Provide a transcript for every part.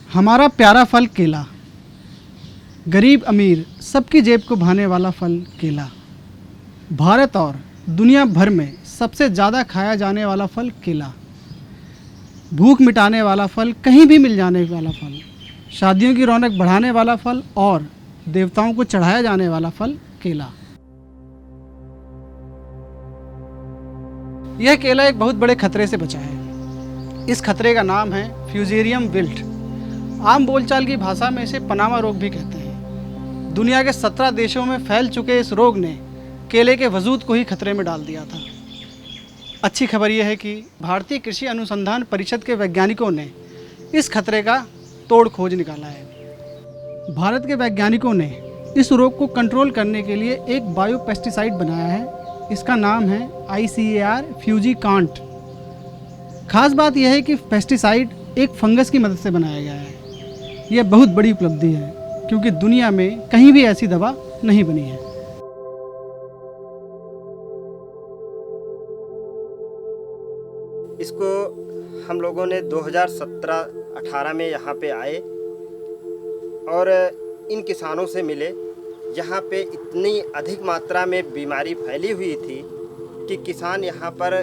हमारा प्यारा फल केला, गरीब अमीर सबकी जेब को भाने वाला फल केला। भारत और दुनिया भर में सबसे ज़्यादा खाया जाने वाला फल केला। भूख मिटाने वाला फल, कहीं भी मिल जाने वाला फल, शादियों की रौनक बढ़ाने वाला फल और देवताओं को चढ़ाया जाने वाला फल केला। यह केला एक बहुत बड़े खतरे से बचा है। इस खतरे का नाम है फ्यूजेरियम विल्ट। आम बोलचाल की भाषा में इसे पनामा रोग भी कहते हैं। दुनिया के 17 देशों में फैल चुके इस रोग ने केले के वजूद को ही खतरे में डाल दिया था। अच्छी खबर यह है कि भारतीय कृषि अनुसंधान परिषद के वैज्ञानिकों ने इस खतरे का तोड़ खोज निकाला है। भारत के वैज्ञानिकों ने इस रोग को कंट्रोल करने के लिए एक बायो पेस्टिसाइड बनाया है। इसका नाम है ICAR फ्यूजिकांट। खास बात यह है कि पेस्टिसाइड एक फंगस की मदद से बनाया गया है। यह बहुत बड़ी उपलब्धि है क्योंकि दुनिया में कहीं भी ऐसी दवा नहीं बनी है। इसको हम लोगों ने 2017-18 में यहाँ पे आए और इन किसानों से मिले जहाँ पे इतनी अधिक मात्रा में बीमारी फैली हुई थी कि किसान यहाँ पर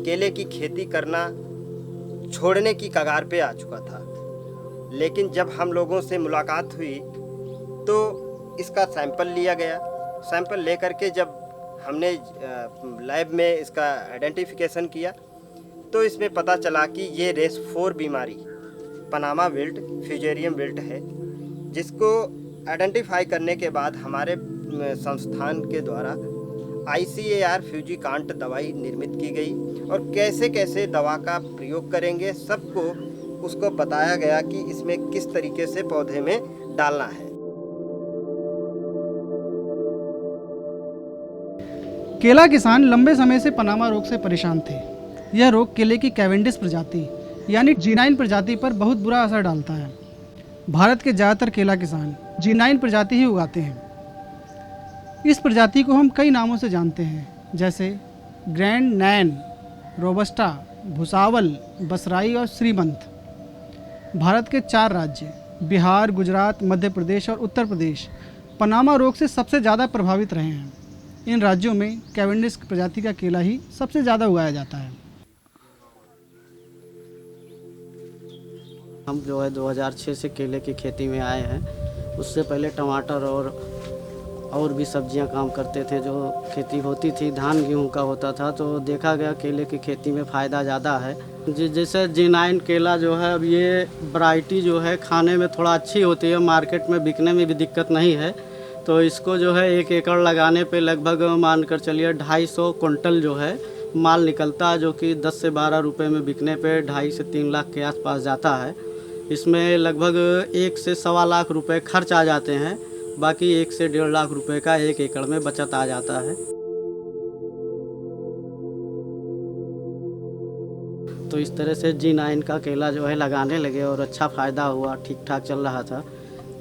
केले की खेती करना छोड़ने की कगार पे आ चुका था। लेकिन जब हम लोगों से मुलाकात हुई तो इसका सैंपल लिया गया। सैंपल लेकर के जब हमने लैब में इसका आइडेंटिफिकेशन किया तो इसमें पता चला कि ये रेस 4 बीमारी पनामा विल्ट, फ्यूजेरियम विल्ट है, जिसको आइडेंटिफाई करने के बाद हमारे संस्थान के द्वारा ICAR फ्यूजिकांट दवाई निर्मित की गई और कैसे कैसे दवा का प्रयोग करेंगे सबको उसको बताया गया कि इसमें किस तरीके से पौधे में डालना है। केला किसान लंबे समय से पनामा रोग से परेशान थे। यह रोग केले की कैवेंडिस प्रजाति यानी G9 प्रजाति पर बहुत बुरा असर डालता है। भारत के ज़्यादातर केला किसान G9 प्रजाति ही उगाते हैं। इस प्रजाति को हम कई नामों से जानते हैं, जैसे ग्रैंड नैन, रोबस्टा, भुसावल, बसराई और श्रीमंत। भारत के 4 राज्य बिहार, गुजरात, मध्य प्रदेश और उत्तर प्रदेश पनामा रोग से सबसे ज़्यादा प्रभावित रहे हैं। इन राज्यों में कैवेंडिस प्रजाति का केला ही सबसे ज़्यादा उगाया जाता है। हम जो है 2006 से केले की खेती में आए हैं। उससे पहले टमाटर और भी सब्जियां काम करते थे। जो खेती होती थी धान गेहूं का होता था, तो देखा गया केले की खेती में फ़ायदा ज़्यादा है। जैसे G9 केला जो है, अब ये वैरायटी जो है खाने में थोड़ा अच्छी होती है, मार्केट में बिकने में भी दिक्कत नहीं है। तो इसको जो है 1 एकड़ लगाने पे लगभग मान कर चलिए 250 कुंटल जो है माल निकलता है, जो कि 10 से 12 रुपये में बिकने पे 2.5 से 3 लाख के आसपास जाता है। इसमें लगभग 1 से 1.25 लाख रुपए खर्च आ जाते हैं, बाकी 1 से 1.5 लाख रुपए का 1 एकड़ में बचत आ जाता है। तो इस तरह से G9 का केला जो है लगाने लगे और अच्छा फ़ायदा हुआ, ठीक ठाक चल रहा था।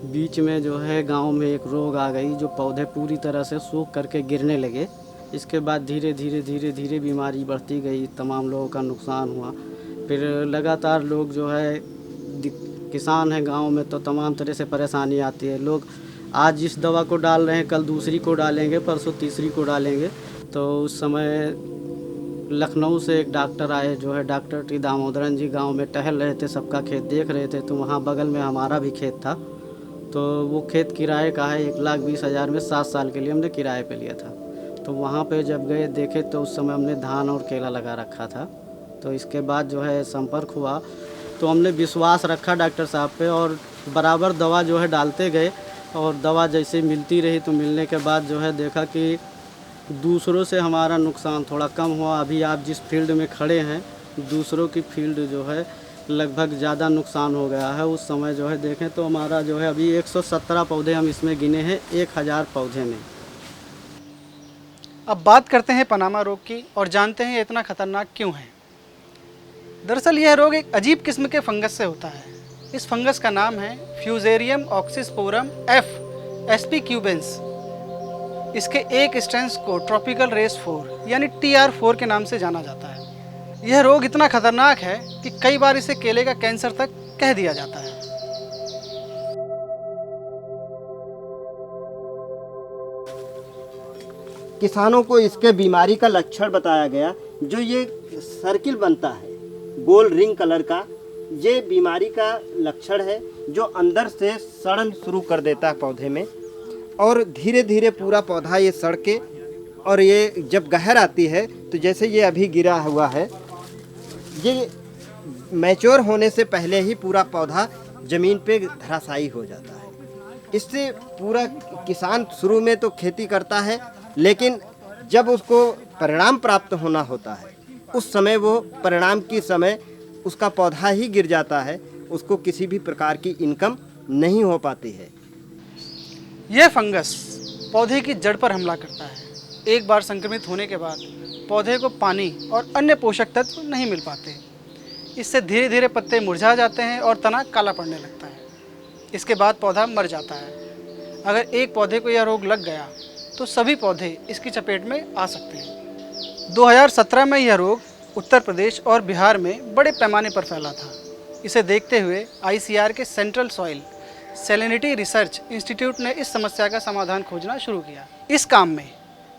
बीच में जो है गांव में एक रोग आ गई, जो पौधे पूरी तरह से सूख करके गिरने लगे। इसके बाद धीरे धीरे बीमारी बढ़ती गई, तमाम लोगों का नुकसान हुआ। फिर लगातार लोग जो है किसान हैं गांव में, तो तमाम तरह से परेशानी आती है। लोग आज इस दवा को डाल रहे हैं, कल दूसरी को डालेंगे, परसों तीसरी को डालेंगे। तो उस समय लखनऊ से एक डॉक्टर आए, जो है डॉक्टर टी दामोदरन जी, गांव में टहल रहे थे, सबका खेत देख रहे थे। तो वहाँ बगल में हमारा भी खेत था, तो वो खेत किराए का है, 1,20,000 में 7 साल के लिए हमने किराए पे लिया था। तो वहाँ पे जब गए देखे तो उस समय हमने धान और केला लगा रखा था। तो इसके बाद जो है संपर्क हुआ, तो हमने विश्वास रखा डॉक्टर साहब पे और बराबर दवा जो है डालते गए। और दवा जैसे मिलती रही, तो मिलने के बाद जो है देखा कि दूसरों से हमारा नुकसान थोड़ा कम हुआ। अभी आप जिस फील्ड में खड़े हैं, दूसरों की फील्ड जो है लगभग ज़्यादा नुकसान हो गया है। उस समय जो है देखें तो हमारा जो है अभी 117 पौधे हम इसमें गिने हैं 1000 पौधे में। अब बात करते हैं पनामा रोग की और जानते हैं ये इतना खतरनाक क्यों है। दरअसल यह रोग एक अजीब किस्म के फंगस से होता है। इस फंगस का नाम है फ्यूजेरियम ऑक्सीस्पोरम F SP क्यूबेंस। इसके एक स्ट्रेंस को ट्रॉपिकल रेस 4 यानी TR4 के नाम से जाना जाता है। यह रोग इतना खतरनाक है कि कई बार इसे केले का कैंसर तक कह दिया जाता है। किसानों को इसके बीमारी का लक्षण बताया गया। जो ये सर्किल बनता है गोल रिंग कलर का, ये बीमारी का लक्षण है जो अंदर से सड़न शुरू कर देता है पौधे में, और धीरे धीरे पूरा पौधा ये सड़ के, और ये जब गहर आती है तो जैसे ये अभी गिरा हुआ है, ये मैच्योर होने से पहले ही पूरा पौधा ज़मीन पे धराशायी हो जाता है। इससे पूरा किसान शुरू में तो खेती करता है, लेकिन जब उसको परिणाम प्राप्त होना होता है उस समय वो परिणाम की समय उसका पौधा ही गिर जाता है, उसको किसी भी प्रकार की इनकम नहीं हो पाती है। यह फंगस पौधे की जड़ पर हमला करता है। एक बार संक्रमित होने के बाद पौधे को पानी और अन्य पोषक तत्व नहीं मिल पाते। इससे धीरे धीरे पत्ते मुरझा जाते हैं और तना काला पड़ने लगता है। इसके बाद पौधा मर जाता है। अगर एक पौधे को यह रोग लग गया तो सभी पौधे इसकी चपेट में आ सकते हैं। 2017 में यह रोग उत्तर प्रदेश और बिहार में बड़े पैमाने पर फैला था। इसे देखते हुए ICAR के central soil salinity research institute ने इस समस्या का समाधान खोजना शुरू किया। इस काम में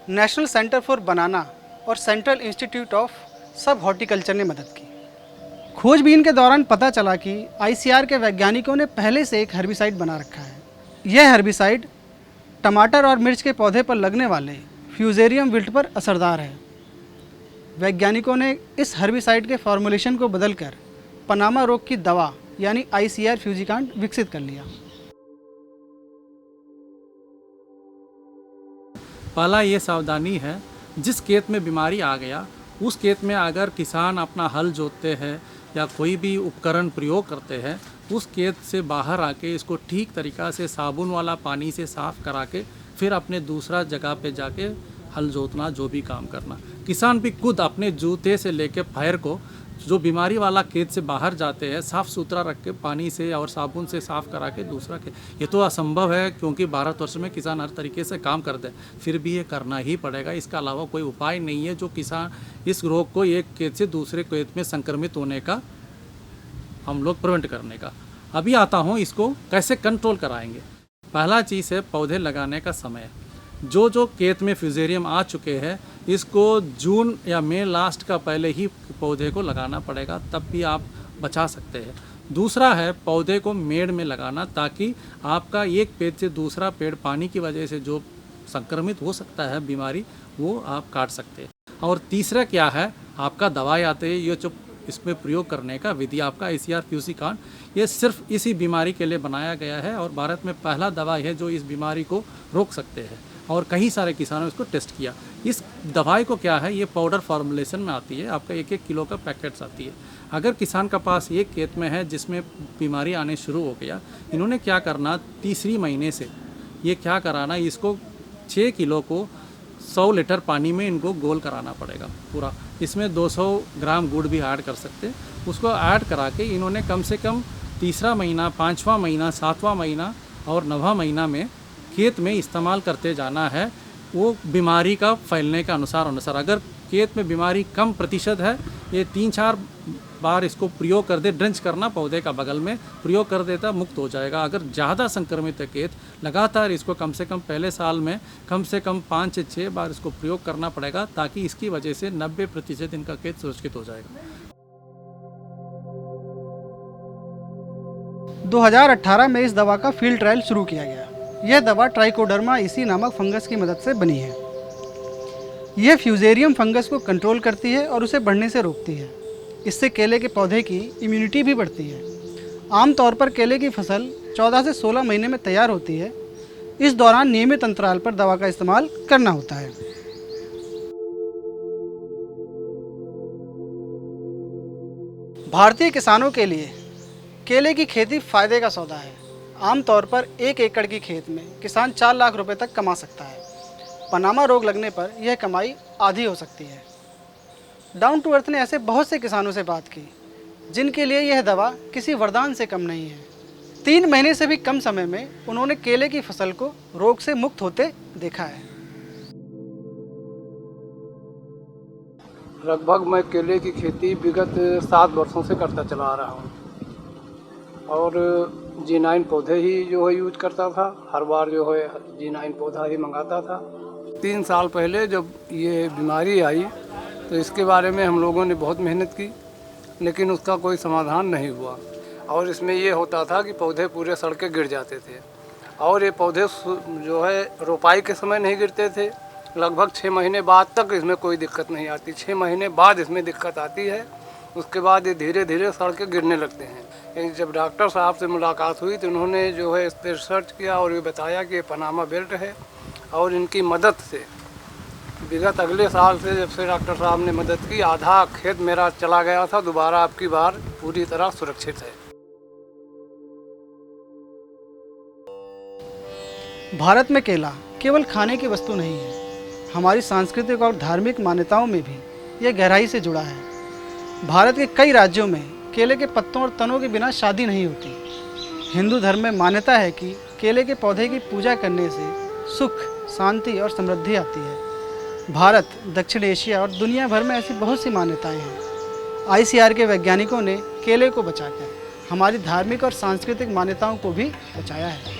नेशनल सेंटर फॉर बनाना और सेंट्रल इंस्टीट्यूट ऑफ सब हॉर्टिकल्चर ने मदद की। खोजबीन के दौरान पता चला कि ICAR के वैज्ञानिकों ने पहले से एक हर्बिसाइड बना रखा है। यह हर्बिसाइड टमाटर और मिर्च के पौधे पर लगने वाले फ्यूजेरियम विल्ट पर असरदार है। वैज्ञानिकों ने इस हर्बिसाइड के फॉर्मुलेशन को बदलकर पनामा रोग की दवा यानी ICAR फ्यूजिकांट विकसित कर लिया। पहला ये सावधानी है, जिस खेत में बीमारी आ गया उस खेत में अगर किसान अपना हल जोतते हैं या कोई भी उपकरण प्रयोग करते हैं, उस खेत से बाहर आके इसको ठीक तरीक़ा से साबुन वाला पानी से साफ़ करा के फिर अपने दूसरा जगह पे जाके हल जोतना, जो भी काम करना। किसान भी खुद अपने जूते से लेके पैर को जो बीमारी वाला खेत से बाहर जाते हैं साफ़ सुथरा रख के पानी से और साबुन से साफ़ करा के दूसरा खेत। ये तो असंभव है क्योंकि भारतवर्ष में किसान हर तरीके से काम करते हैं, फिर भी ये करना ही पड़ेगा। इसका अलावा कोई उपाय नहीं है जो किसान इस रोग को एक खेत से दूसरे खेत में संक्रमित होने का हम लोग प्रिवेंट करने का। अभी आता हूँ इसको कैसे कंट्रोल कराएंगे। पहला चीज़ है पौधे लगाने का समय। जो खेत में फ्यूजेरियम आ चुके हैं इसको जून या मई लास्ट का पहले ही पौधे को लगाना पड़ेगा, तब भी आप बचा सकते हैं। दूसरा है पौधे को मेड़ में लगाना, ताकि आपका एक पेड़ से दूसरा पेड़ पानी की वजह से जो संक्रमित हो सकता है बीमारी, वो आप काट सकते हैं। और तीसरा क्या है, आपका दवाई आते हैं, ये जो इसमें प्रयोग करने का विधि आपका ICAR फ्यूजिकांट, ये सिर्फ इसी बीमारी के लिए बनाया गया है और भारत में पहला दवाई है जो इस बीमारी को रोक सकते हैं। और कई सारे किसानों ने इसको टेस्ट किया। इस दवाई को क्या है, ये पाउडर फॉर्मुलेशन में आती है, आपका 1-1 किलो का पैकेट्स आती है। अगर किसान का पास एक खेत में है जिसमें बीमारी आने शुरू हो गया, इन्होंने क्या करना, तीसरी महीने से ये क्या कराना, इसको 6 किलो को 100 लीटर पानी में इनको गोल कराना पड़ेगा पूरा। इसमें 200 ग्राम गुड़ भी ऐड कर सकते हैं। उसको ऐड करा के इन्होंने कम से कम तीसरा महीना, 5वां महीना, 7वां महीना और 9वां महीना में खेत में इस्तेमाल करते जाना है, वो बीमारी का फैलने के अनुसार। अगर खेत में बीमारी कम प्रतिशत है, ये 3-4 बार इसको प्रयोग कर दे, ड्रेंच करना पौधे का बगल में प्रयोग कर देता, मुक्त हो जाएगा। अगर ज़्यादा संक्रमित है खेत, लगातार इसको कम से कम पहले साल में कम से कम 5 से 6 बार इसको प्रयोग करना पड़ेगा, ताकि इसकी वजह से 90% इनका खेत सुरक्षित हो जाएगा। 2018 में इस दवा का फील्ड ट्रायल शुरू किया गया। यह दवा ट्राइकोडर्मा इसी नामक फंगस की मदद से बनी है। यह फ्यूजेरियम फंगस को कंट्रोल करती है और उसे बढ़ने से रोकती है। इससे केले के पौधे की इम्यूनिटी भी बढ़ती है। आमतौर पर केले की फसल 14 से 16 महीने में तैयार होती है। इस दौरान नियमित अंतराल पर दवा का इस्तेमाल करना होता है। भारतीय किसानों के लिए केले की खेती फ़ायदे का सौदा है। आमतौर पर 1 एकड़ की खेत में किसान 4 लाख रुपए तक कमा सकता है। पनामा रोग लगने पर यह कमाई आधी हो सकती है। डाउन टू अर्थ ने ऐसे बहुत से किसानों से बात की जिनके लिए यह दवा किसी वरदान से कम नहीं है। 3 महीने से भी कम समय में उन्होंने केले की फसल को रोग से मुक्त होते देखा है। लगभग मैं केले की खेती विगत 7 वर्षों से करता चला आ रहा हूँ और G9 पौधे ही जो है यूज करता था। हर बार जो है G9 पौधा ही मंगाता था। 3 साल पहले जब ये बीमारी आई तो इसके बारे में हम लोगों ने बहुत मेहनत की, लेकिन उसका कोई समाधान नहीं हुआ। और इसमें ये होता था कि पौधे पूरे सड़ के गिर जाते थे, और ये पौधे जो है रोपाई के समय नहीं गिरते थे। लगभग 6 महीने बाद तक इसमें कोई दिक्कत नहीं आती, 6 महीने बाद इसमें दिक्कत आती है। उसके बाद ये धीरे धीरे सड़ के गिरने लगते हैं। लेकिन जब डॉक्टर साहब से मुलाकात हुई तो उन्होंने जो है इस पर रिसर्च किया और ये बताया कि ये पनामा बेल्ट है, और इनकी मदद से विगत अगले साल से जब से डॉक्टर साहब ने मदद की, आधा खेत मेरा चला गया था, दोबारा आपकी बार पूरी तरह सुरक्षित है। भारत में केला केवल खाने की वस्तु नहीं है, हमारी सांस्कृतिक और धार्मिक मान्यताओं में भी यह गहराई से जुड़ा है। भारत के कई राज्यों में केले के पत्तों और तनों के बिना शादी नहीं होती। हिंदू धर्म में मान्यता है कि केले के पौधे की पूजा करने से सुख, शांति और समृद्धि आती है। भारत, दक्षिण एशिया और दुनिया भर में ऐसी बहुत सी मान्यताएं हैं। ICAR के वैज्ञानिकों ने केले को बचाकर हमारी धार्मिक और सांस्कृतिक मान्यताओं को भी बचाया है।